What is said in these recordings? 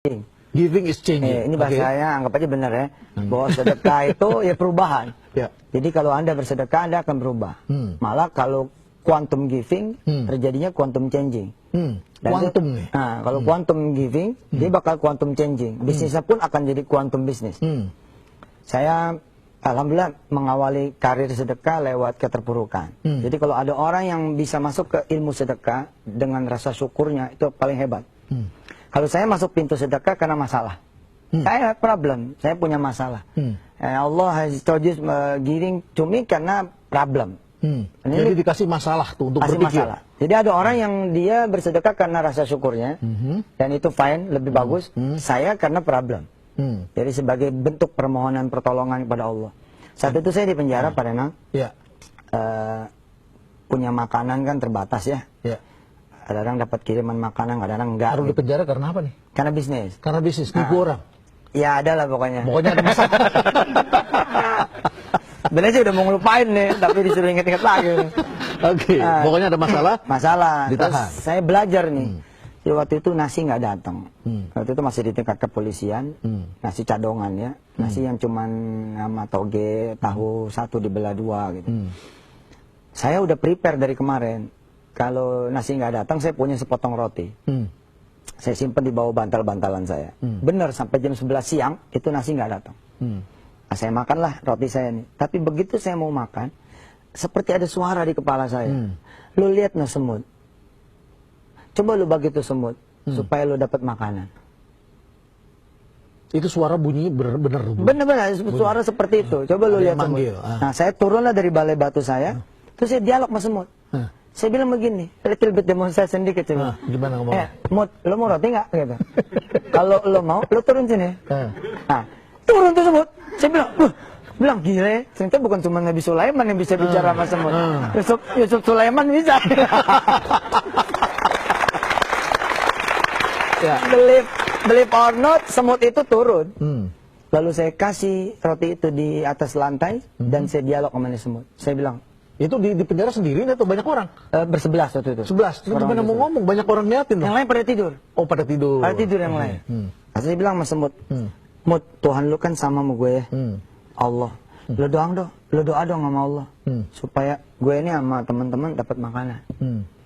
Giving is changing. Ini bahasanya anggap aja benar ya. Bahwa sedekah itu ya perubahan. Jadi kalau Anda bersedekah, Anda akan berubah. Malah kalau quantum giving, terjadinya quantum changing. Quantum nih. Nah, kalau quantum giving, dia bakal quantum changing. Bisnisnya pun akan jadi quantum bisnis. Saya alhamdulillah mengawali karir sedekah lewat keterpurukan. Jadi kalau ada orang yang bisa masuk ke ilmu sedekah dengan rasa syukurnya, itu paling hebat. Kalau saya masuk pintu sedekah karena masalah. Saya problem, saya punya masalah. Allah has told you giving to me karena problem. Jadi dikasih masalah tuh untuk berpikir. Masalah. Jadi ada orang yang dia bersedekah karena rasa syukurnya, dan itu fine, lebih bagus. Saya karena problem. Jadi sebagai bentuk permohonan pertolongan kepada Allah. Saat itu saya di penjara, Pak Renal. Punya makanan kan terbatas ya. Kadang-kadang dapat kiriman makanan, kadang-kadang enggak. Harus di penjara karena apa nih? Karena bisnis. Karena bisnis, tipu orang. Ya ada lah pokoknya. Pokoknya ada masalah. Sebenarnya sih udah mau ngelupain nih, tapi disuruh inget-inget lagi. Pokoknya ada masalah. Masalah. Ditahan. Terus saya belajar nih. Jadi waktu itu nasi nggak datang. Waktu itu masih di tingkat kepolisian. Nasi cadongan ya. Nasi yang cuman nama toge, tahu satu dibelah dua gitu. Saya udah prepare dari kemarin. Kalau nasi nggak datang, saya punya sepotong roti. Saya simpan di bawah bantal-bantalan saya. Benar, sampai jam 11 siang, itu nasi nggak datang. Nah, saya makanlah roti saya nih. Tapi begitu saya mau makan, seperti ada suara di kepala saya. Lu lihat no semut. Coba lu bagi tuh semut, supaya lu dapat makanan. Itu suara bunyi benar. Benar-benar, suara seperti itu. Coba lu lihat semut. Nah, saya turunlah dari balai batu saya, terus saya dialog sama semut. Saya bilang begini, little bit demonstrasi sedikit. Gimana ngomongnya? Mut, lo mau roti nggak? Gitu. Kalau lo mau, lo turun sini. Nah, turun tuh semut. Saya bilang gila. Ternyata bukan cuma Nabi Sulaiman yang bisa bicara sama semut. Yusuf Sulaiman bisa. Believe or not, semut itu turun. Lalu saya kasih roti itu di atas lantai dan saya dialog sama semut. Saya bilang, itu di penjara sendiri atau banyak orang? Bersebelas waktu itu. 11. Terus gimana mau ngomong? Banyak orang liatin. Yang lain pada tidur. Oh, pada tidur. Pada tidur yang lain. Saya bilang sama semut, Mut, Tuhan lu kan sama gue ya. Allah. Lu doa dong sama Allah. Supaya gue ini sama teman-teman dapat makanan.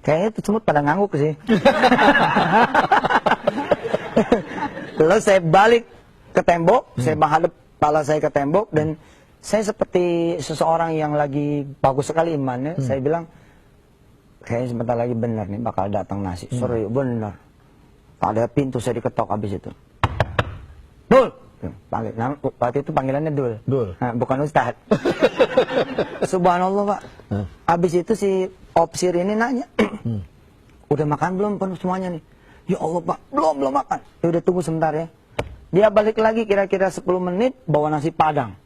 Kayaknya itu semut pada ngangguk sih. Lalu saya balik ke tembok, saya menghadap kepala saya ke tembok, dan saya seperti seseorang yang lagi bagus sekali imannya. Saya bilang, kayaknya sebentar lagi benar nih bakal datang nasi. Sorry, benar. Ada pintu saya diketok habis itu. Dul! Nah, waktu itu panggilannya Dul. Nah, bukan Ustadz. Subhanallah, Pak. Habis itu si opsir ini nanya, udah makan belum penuh semuanya nih? Ya Allah, Pak, belum makan. Ya udah tunggu sebentar ya. Dia balik lagi kira-kira 10 menit bawa nasi Padang.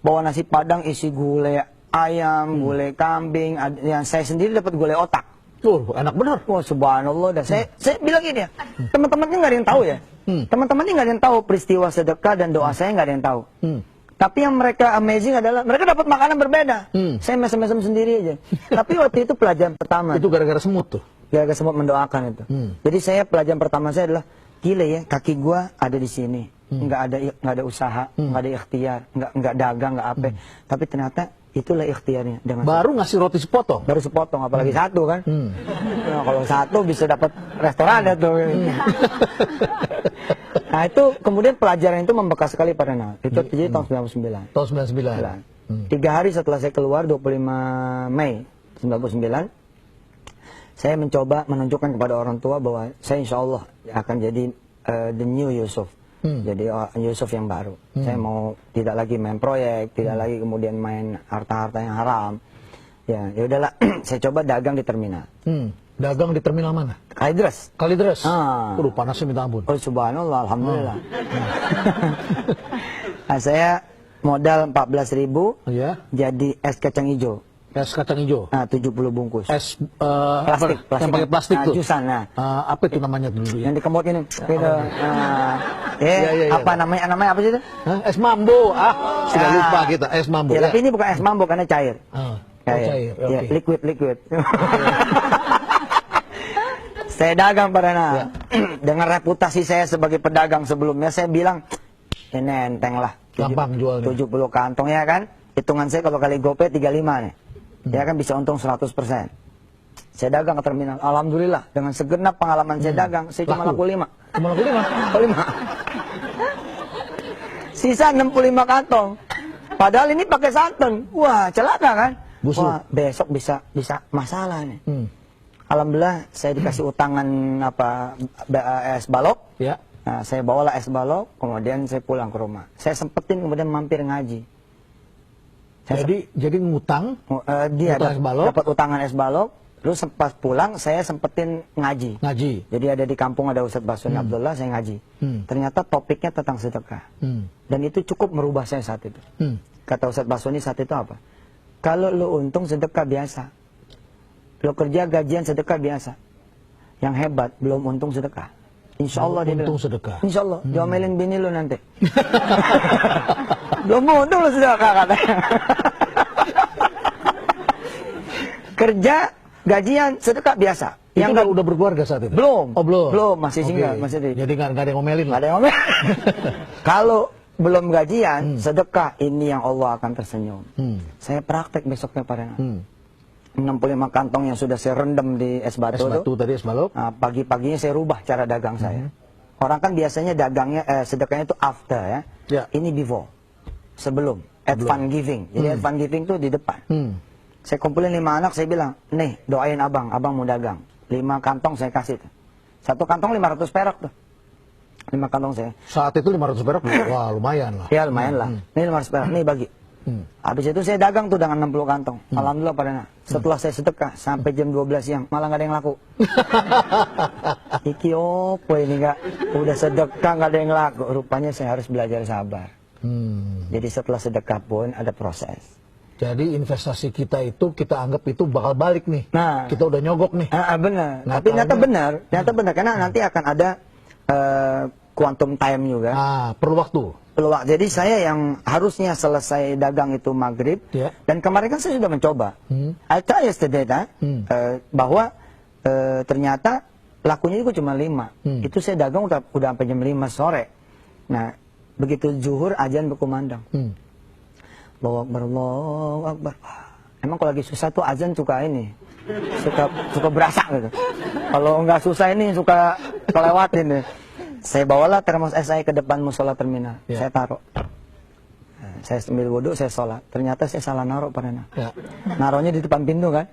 Bawa nasi Padang isi gulai ayam, gulai kambing, yang saya sendiri dapat gulai otak. Enak benar. Wah, subhanallah. Dan saya bilang gini ya, teman-temannya nggak ada yang tahu ya. Teman-temannya nggak ada yang tahu peristiwa sedekah dan doa saya, nggak ada yang tahu. Tapi yang mereka amazing adalah mereka dapat makanan berbeda. Saya mesem-mesem sendiri aja. Tapi waktu itu pelajaran pertama. Itu gara-gara semut tuh. Gara-gara semut mendoakan itu. Jadi saya pelajaran pertama saya adalah, gila ya, kaki gua ada di sini. Nggak ada usaha, nggak ada ikhtiar, nggak dagang, nggak apa. Tapi ternyata itulah ikhtiarnya. Baru ngasih roti sepotong. Baru sepotong, apalagi satu kan. Nah, kalau satu bisa dapat restoran ya tuh. Nah, itu kemudian pelajaran itu membekas sekali pada Renal. Itu terjadi tahun 99. Tahun 99. 3 hari setelah saya keluar, 25 Mei 99, saya mencoba menunjukkan kepada orang tua bahwa saya insya Allah akan jadi the new Yusuf. Jadi Yusuf yang baru. Saya mau tidak lagi main proyek, tidak lagi kemudian main harta-harta yang haram. Ya udahlah, saya coba dagang di terminal. Dagang di terminal mana? Kalideres. Panasnya minta ampun. Oh, subhanallah, alhamdulillah. Nah, saya modal 14.000, jadi es kacang hijau. Es kacang hijau. Nah, 70 bungkus. Es plastik. Yang pakai plastik tuh. Jusan. Apa itu namanya dulu ya? Yang dikemot ini. Apa namanya? Namanya apa sih itu? Es mambo. Sudah lupa kita. Es mambo. Ya, tapi ini bukan es mambo karena cair. Cair. Ya, liquid. Saya dagang Pak Rena. Dengan reputasi saya sebagai pedagang sebelumnya, saya bilang, ini enteng lah. Gampang jualnya. 70 kantong ya kan. Hitungan saya kalau kali GoPay 35 nih. Ya kan bisa untung 100%. Saya dagang ke terminal. Alhamdulillah. Dengan segenap pengalaman saya dagang, saya cuma laku 5. Cuma laku 5? Laku 5. Sisa 65 kantong. Padahal ini pakai santan. Wah, celaka kan? Busuk. Wah, besok bisa masalah nih. Alhamdulillah saya dikasih utangan es balok. Ya. Nah, saya bawalah es balok, kemudian saya pulang ke rumah. Saya sempetin kemudian mampir ngaji. Jadi ngutang, Dia ngutang es balok. dapat utangan es balok. Terus pas pulang saya sempetin ngaji. Jadi ada di kampung ada Ustadz Basuni Abdullah, saya ngaji. Ternyata topiknya tentang sedekah. Dan itu cukup merubah saya saat itu. Kata Ustadz Basuni saat itu apa? Kalau lu untung sedekah biasa. Lu kerja gajian sedekah biasa. Yang hebat belum untung sedekah. Insya Allah dia bilang. Sedekah. Insya Allah diomelin bini lu nanti. Belum untung lu sedekah katanya. Kerja gajian sedekah biasa. Yang udah berkeluarga saat itu? Belum. Oh belum. Belum, masih single, masih di. Jadi nggak ada yang ngomelin. Nggak ada yang ngomelin. Kalau belum gajian, sedekah ini yang Allah akan tersenyum. Saya praktek besoknya Pak Rena. 65 kantong yang sudah saya rendam di es batu. Es batu tadi, es balok. Nah, pagi-paginya saya rubah cara dagang saya. Orang kan biasanya dagangnya, sedekahnya itu after ya. Ini before, sebelum. Advance giving. Jadi advance giving itu di depan. Saya kumpulin 5 anak, saya bilang, nih doain abang mau dagang. 5 kantong saya kasih tuh. 1 kantong 500 perak tuh. 5 kantong saya. Saat itu 500 perak, wah lumayan lah. Ya lumayan lah. Ini 500 perak, nih bagi. Habis itu saya dagang tuh dengan 60 kantong. Alhamdulillah Pak Rena. Setelah saya sedekah sampai jam 12 siang, malah nggak ada yang laku. Iki opo ini nggak, udah sedekah nggak ada yang laku. Rupanya saya harus belajar sabar. Jadi setelah sedekah pun ada proses. Jadi investasi kita itu kita anggap itu bakal balik nih. Nah, kita udah nyogok nih. Benar. Tapi ternyata benar karena nanti akan ada quantum time juga. Perlu waktu. Jadi saya yang harusnya selesai dagang itu maghrib, dan kemarin kan saya sudah mencoba. I tried yesterday bahwa ternyata lakunya itu cuma 5. Itu saya dagang udah sampai jam 5 sore. Nah, begitu zuhur azan berkumandang. Allahu Akbar, Allahu Akbar. Emang kalau lagi susah tuh azan suka ini, suka berasa gitu. Kalau nggak susah ini suka kelewatin deh. Saya bawalah termos es saya ke depan musola terminal. Saya taruh. Saya sambil wudhu, saya sholat. Ternyata saya salah naruh Pak Rena. Naruhnya di depan pintu kan.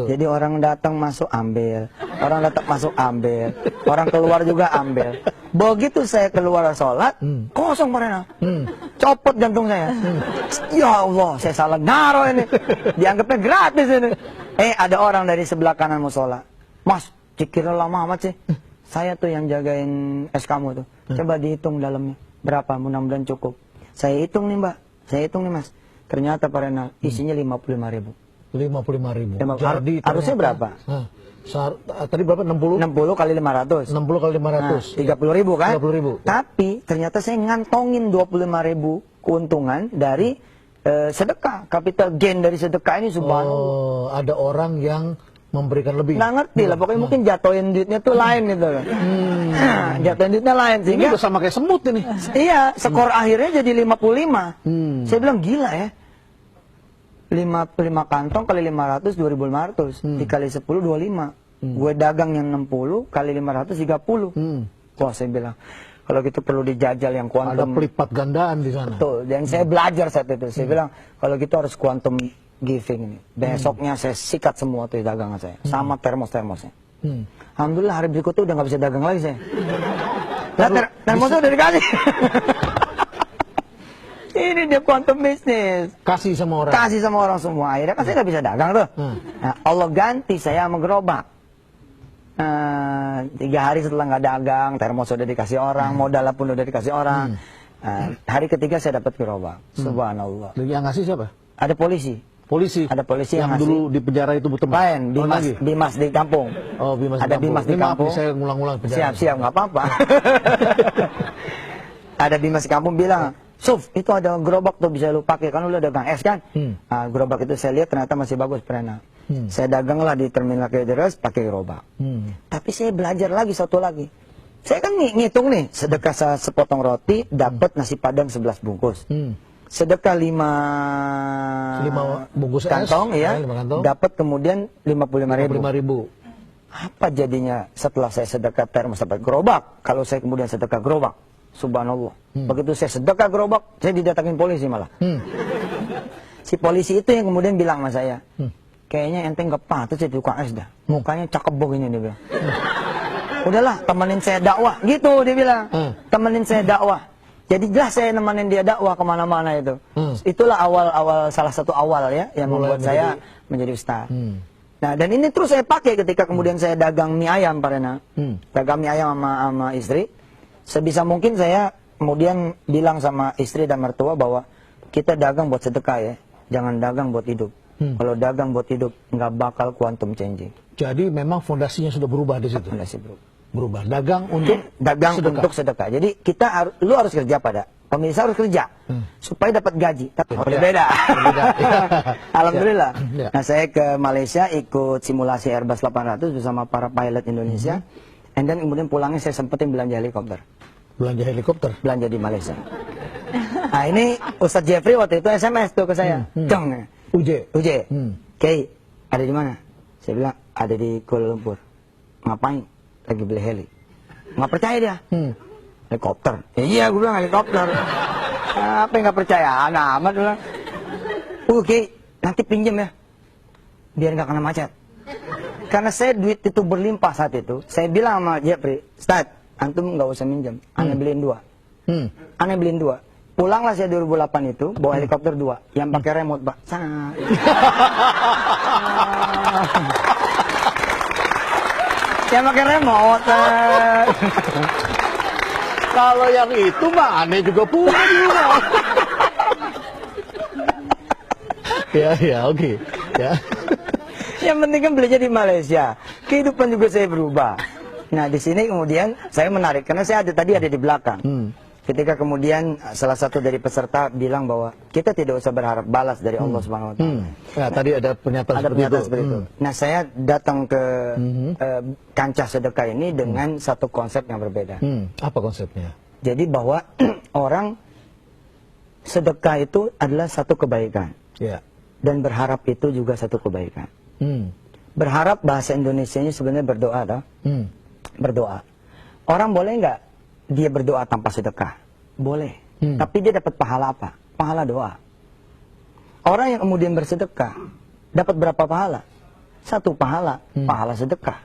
Jadi orang datang masuk ambil. Orang datang masuk ambil. Orang keluar juga ambil. Begitu saya keluar sholat, kosong Pak Rena. Copot jantung saya. Ya Allah, saya salah naruh ini. Dianggapnya gratis ini. Ada orang dari sebelah kanan musola. Mas, dikira lama amat sih. Saya tuh yang jagain es kamu tuh. Coba dihitung dalamnya. Berapa? Mudah-mudahan cukup. Saya hitung nih Mbak. Saya hitung nih Mas. Ternyata Pak Renal, isinya 55.000. 55.000. Jadi harusnya berapa? Tadi berapa? 60? 60 kali 500. 60 kali 500. 30.000 kan? 30.000. Tapi ternyata saya ngantongin 25.000 keuntungan dari sedekah. Capital gain dari sedekah ini subhanallah. Ada orang yang memberikan lebih. Nggak ngerti lah, pokoknya mungkin jatuhin duitnya tuh lain gitu kan. Jatuhin duitnya lain sehingga ini udah sama kayak semut ini. Iya, skor akhirnya jadi 55. Saya bilang gila ya. 5 kantong kali 500 2.500 dikali 10 25. Gue dagang yang 60 kali 500 30. Wah, saya bilang kalau gitu perlu dijajal yang kuantum. Ada pelipat gandaan di sana. Betul. Dan saya belajar saat itu. Saya bilang kalau gitu harus kuantum giving ini. Besoknya saya sikat semua tuh dagangan saya. Sama termos-termosnya. Alhamdulillah hari berikutnya udah nggak bisa dagang lagi saya. Termosnya udah dikasih. Ini dia quantum bisnis. Kasih sama orang. Kasih sama orang semua. Akhirnya kan saya nggak bisa dagang tuh. Nah, Allah ganti saya sama gerobak. 3 hari setelah nggak dagang, termos udah dikasih orang, modal pun udah dikasih orang. Hari ketiga saya dapat gerobak. Subhanallah. Yang ngasih siapa? Ada polisi. Ada polisi yang dulu di penjara itu betul. Lain, Bimas di kampung. Oh, Bimas ada di kampung. Bimas di kampung. Maaf, saya ngulang-ngulang penjara. Siap, nggak apa-apa. Ada Bimas di kampung bilang, Suf, itu ada gerobak tuh bisa lu pakai, kan lu udah dagang es kan? Nah, gerobak itu saya lihat ternyata masih bagus, pernah. Saya daganglah di terminal Kalideres pakai gerobak. Tapi saya belajar lagi satu lagi. Saya kan ngitung nih, sedekah sepotong roti dapat nasi padang 11 bungkus. Sedekah 5 bungkus kantong es, ya, 5 kantong. dapat kemudian 55.000. 55.000. Apa jadinya setelah saya sedekah termos dapat gerobak? Kalau saya kemudian sedekah gerobak, subhanallah. Begitu saya sedekah gerobak, saya didatangin polisi malah. Si polisi itu yang kemudian bilang sama saya, kayaknya ente nggak patut jadi tukang es dah. Mukanya cakep begini, dia bilang. Udahlah, temenin saya dakwah, gitu dia bilang. Temenin saya dakwah. Jadi jelas saya nemenin dia dakwah kemana-mana itu. Itulah salah satu awal ya yang membuat saya menjadi ustaz. Nah, dan ini terus saya pakai ketika kemudian saya dagang mie ayam, Pak Rena. Dagang mie ayam sama istri. Sebisa mungkin saya kemudian bilang sama istri dan mertua bahwa kita dagang buat sedekah ya. Jangan dagang buat hidup. Kalau dagang buat hidup, nggak bakal quantum changing. Jadi memang fondasinya sudah berubah di situ. Fondasi Berubah. Dagang untuk sedekah. Untuk sedekah. Jadi lu harus kerja pada. Pemirsa harus kerja supaya dapat gaji. Tapi beda. Alhamdulillah. Nah, saya ke Malaysia ikut simulasi Airbus 800 bersama para pilot Indonesia. And then kemudian pulangnya saya sempetin belanja helikopter. Belanja helikopter? Belanja di Malaysia. Nah, ini Ustadz Jeffrey waktu itu SMS tuh ke saya. Dong. UJ. Kiai, ada di mana? Saya bilang ada di Kuala Lumpur. Ngapain? Lagi beli heli. Nggak percaya dia. Helikopter. Iya, gue bilang helikopter. Apa yang nggak percaya? Anak amat bilang. Oke, nanti pinjam ya, biar nggak kena macet. Karena saya duit itu berlimpah saat itu. Saya bilang sama Jeffrey, Stad, antum nggak usah minjam. Aneh beliin 2. Aneh beliin 2. Pulanglah saya 2008 itu bawa helikopter 2 yang pakai remote, Pak. Yang pakai remote. Kalau yang itu mah aneh juga punya di rumah. Ya, oke. Ya. Yang penting kan belinya di Malaysia. Kehidupan juga saya berubah. Nah, di sini kemudian saya menarik karena saya tadi ada di belakang. Ketika kemudian salah satu dari peserta bilang bahwa kita tidak usah berharap balas dari Allah Subhanahu wa taala. Nah, tadi ada pernyataan seperti itu. Nah, saya datang ke kancah sedekah ini dengan satu konsep yang berbeda. Apa konsepnya? Jadi bahwa orang sedekah itu adalah satu kebaikan. Ya. Dan berharap itu juga satu kebaikan. Berharap bahasa Indonesianya sebenarnya berdoa, toh? Berdoa. Orang boleh nggak dia berdoa tanpa sedekah? Boleh. Tapi dia dapat pahala apa? Pahala doa. Orang yang kemudian bersedekah dapat berapa pahala? 1 pahala, pahala sedekah.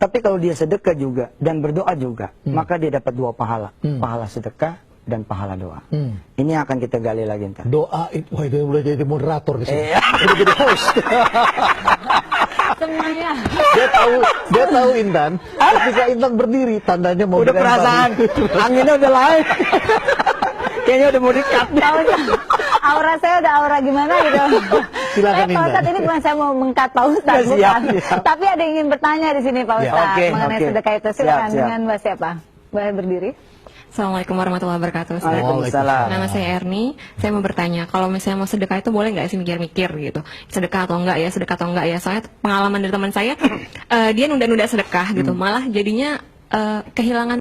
Tapi kalau dia sedekah juga dan berdoa juga, maka dia dapat 2 pahala. Pahala sedekah dan pahala doa. Ini akan kita gali lagi ntar. Doa itu, wah, dia mulai jadi moderator di sini. Udah jadi host. Semuanya. Dia tahu Intan. Ketika Intan berdiri, tandanya mau Udah perasaan, anginnya udah lain. Kayaknya udah mau di-cut. Aura saya udah aura gimana gitu. Silakan, Pak Ustadz, ini bukan saya mau mengkat Pak Ustadz, bukan. Tapi ada yang ingin bertanya di sini Pak Ustadz mengenai sedekah itu. Silakan dengan Mbak siapa? Boleh berdiri. Assalamualaikum warahmatullahi wabarakatuh. Waalaikumsalam. Nama saya Erni. Saya mau bertanya, kalau misalnya mau sedekah itu boleh nggak sih mikir-mikir gitu? Sedekah atau enggak ya? Sedekah atau enggak ya? Soalnya pengalaman dari teman saya, dia nunda-nunda sedekah gitu. Malah jadinya kehilangan